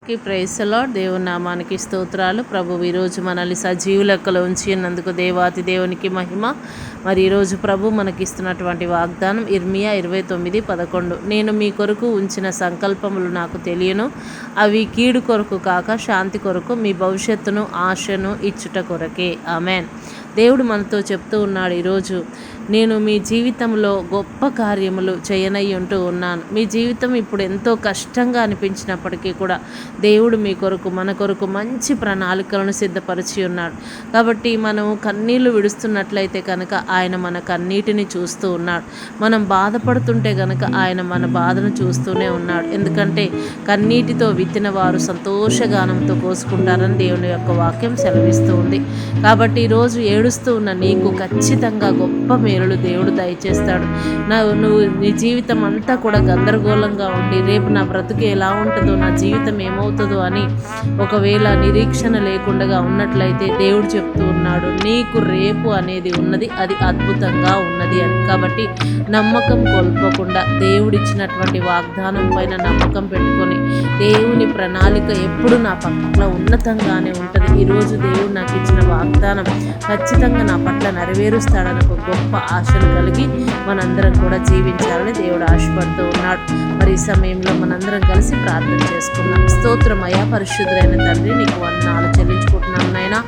అందరికీ praise the lord. దేవుని నామానికి స్తోత్రాలు. ప్రభువు ఈరోజు మనల్ని సజీవ లెక్కలో ఉంచినందుకు దేవాతి దేవునికి మహిమ. మరి ఈరోజు ప్రభు మనకిస్తున్నటువంటి వాగ్దానం ఇర్మియా 29:11. నేను మీ కొరకు ఉంచిన సంకల్పములు నాకు తెలియను, అవి కీడు కొరకు కాక శాంతి కొరకు, మీ భవిష్యత్తును ఆశను ఇచ్చుట కొరకే. ఆమెన్. దేవుడు మనతో చెప్తూ ఉన్నాడు ఈరోజు, నేను మీ జీవితంలో గొప్ప కార్యములు చేయనై ఉంటూ ఉన్నాను. మీ జీవితం ఇప్పుడు ఎంతో కష్టంగా అనిపించినప్పటికీ కూడా దేవుడు మీ కొరకు, మన కొరకు మంచి ప్రణాళికలను సిద్ధపరిచి ఉన్నాడు. కాబట్టి మనం కన్నీళ్లు విడుస్తున్నట్లయితే కనుక ఆయన మన కన్నీటిని చూస్తూ ఉన్నాడు. మనం బాధపడుతుంటే కనుక ఆయన మన బాధను చూస్తూనే ఉన్నాడు. ఎందుకంటే కన్నీటితో విత్తిన వారు సంతోషగానంతో కోసుకుంటారని దేవుని యొక్క వాక్యం సెలవిస్తూ ఉంది. కాబట్టి ఈరోజు ఏడుస్తూ ఉన్న నీకు ఖచ్చితంగా గొప్ప మేలులు దేవుడు దయచేస్తాడు. నువ్వు నీ జీవితం అంతా కూడా గందరగోళంగా ఉండి రేపు నా బ్రతుకు ఎలా ఉంటుందో, నా జీవితం ఏమవుతుందో అని ఒకవేళ నిరీక్షణ లేకుండా ఉన్నట్లయితే దేవుడు చెప్తూ ఉన్నాడు, నీకు రేపు అనేది ఉన్నది, అది అద్భుతంగా ఉన్నది అని. కాబట్టి నమ్మకం కోల్పోకుండా దేవుడిచ్చినటువంటి వాగ్దానం పైన నమ్మకం పెట్టుకొని దేవుని ప్రణాళిక ఎప్పుడు నా పట్ల ఉన్నతంగానే ఉంటుంది. ఈరోజు దేవుడు నాకు ఇచ్చిన వాగ్దానం ఖచ్చితంగా నా పట్ల నెరవేరుస్తాడని ఒక గొప్ప ఆశను కలిగి మనందరం కూడా జీవించాలని దేవుడు ఆశపడుతూ ఉన్నాడు. మరి ఈ సమయంలో మనందరం కలిసి ప్రార్థన చేసుకుందాం. స్తోత్రమయ్యా పరిశుద్ధులైన తండ్రి, నీకు వందనాలు చెల్లించుకుంటున్నాను నాయనా.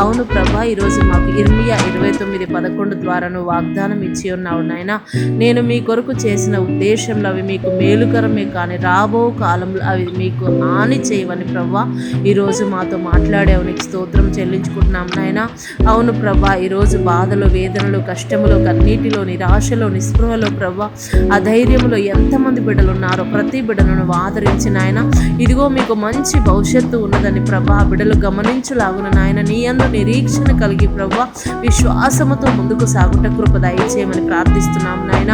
అవును ప్రభా, ఈరోజు మాకు ఇర్మియా 29:11 ద్వారా నువ్వు వాగ్దానం ఇచ్చి ఉన్నావు నాయనా. నేను మీ కొరకు చేసిన ఉద్దేశంలో అవి మీకు మేలుకరమే కానీ రాబో కాలంలో అవి మీకు హాని చేయవని ప్రభా ఈరోజు మాతో మాట్లాడావు. నీకు స్తోత్రం చెల్లించుకుంటున్నాం నాయనా. అవును ప్రభా, ఈరోజు బాధలు, వేదనలు, కష్టములు, కన్నీటిలో, నిరాశలో, నిస్పృహలో ప్రభా అధైర్యంలో ఎంతమంది బిడ్డలు ఉన్నారో ప్రతి బిడ్డలను ఆదరించి నాయన, ఇదిగో మీకు మంచి భవిష్యత్తు ఉన్నదని ప్రభా బిడ్డలు గమనించులాగున నాయన, నీ యందు నిరీక్షణ కలిగి ప్రభా విశ్వాసముతో ముందుకు సాగుట కృప దయచేయమని ప్రార్థిస్తున్నాం నాయన.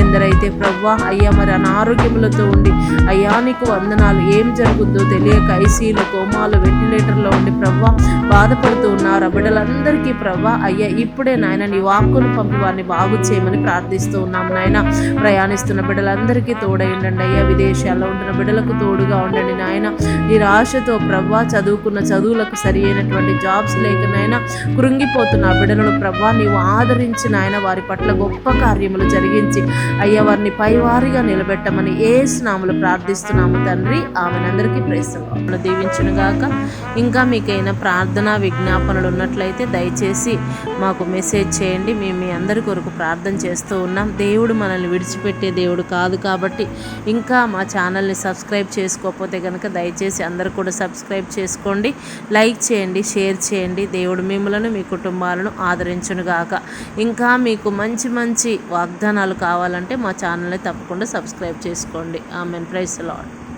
ఎందరైతే ప్రభా అయ్యా మరి అనారోగ్యములతో ఉండి అయ్యా నీకు వందనాలు, ఏం జరుగుద్దో తెలియక ఐసీలు, కోమాలు, వెంటిలేటర్లో ఉండి ప్రభా బాధపడుతూ ఉన్నారు ఆ బిడ్డలందరికీ ప్రభా అయ్యా ఇప్పుడే నాయన నీ వాక్కును పంపి వారిని బాగు చేయమని ప్రార్థిస్తూ ఉన్నాం నాయన. ప్రయాణిస్తున్న బిడ్డలందరికీ తోడై ఉండండి అయ్యా. విదేశాల్లో ఉంటున్న బిడ్డలకు తోడుగా ఉండండి నాయన. నిరాశతో ప్రభా చదువుకున్న చదువులకు సరి అయినటువంటి జాబ్స్ లేక నాయన కృంగిపోతున్న బిడ్డలను ప్రభా నీవు ఆదరించి నాయన వారి పట్ల గొప్ప కార్యములు జరిగించి అయ్యా వారిని పైవారిగా నిలబెట్టమని యేసు నామములో ప్రార్థిస్తున్నాము తండ్రి. ఆమెనందరికీ ప్రేస్తలు దీవించును గాక. ఇంకా మీకైనా ప్రార్థనా విజ్ఞాపనలు ఉన్నట్లయితే దయచేసి మాకు మెసేజ్ చేయండి. మేము మీ అందరి కొరకు ప్రార్థన చేస్తూ ఉన్నాం. దేవుడు మనల్ని విడిచిపెట్టే దేవుడు కాదు. కాబట్టి ఇంకా మా ఛానల్ని సబ్స్క్రైబ్ చేసుకోకపోతే కనుక దయచేసి అందరూ కూడా సబ్స్క్రైబ్ చేసుకోండి, లైక్ చేయండి, షేర్ చేయండి. దేవుడు మిమ్మలను, మీ కుటుంబాలను ఆదరించును గాక. ఇంకా మీకు మంచి మంచి వాగ్దానాలు కావాలంటే మా ఛానల్ని తప్పకుండా సబ్స్క్రైబ్ చేసుకోండి. ఆమెన్. Praise the lord.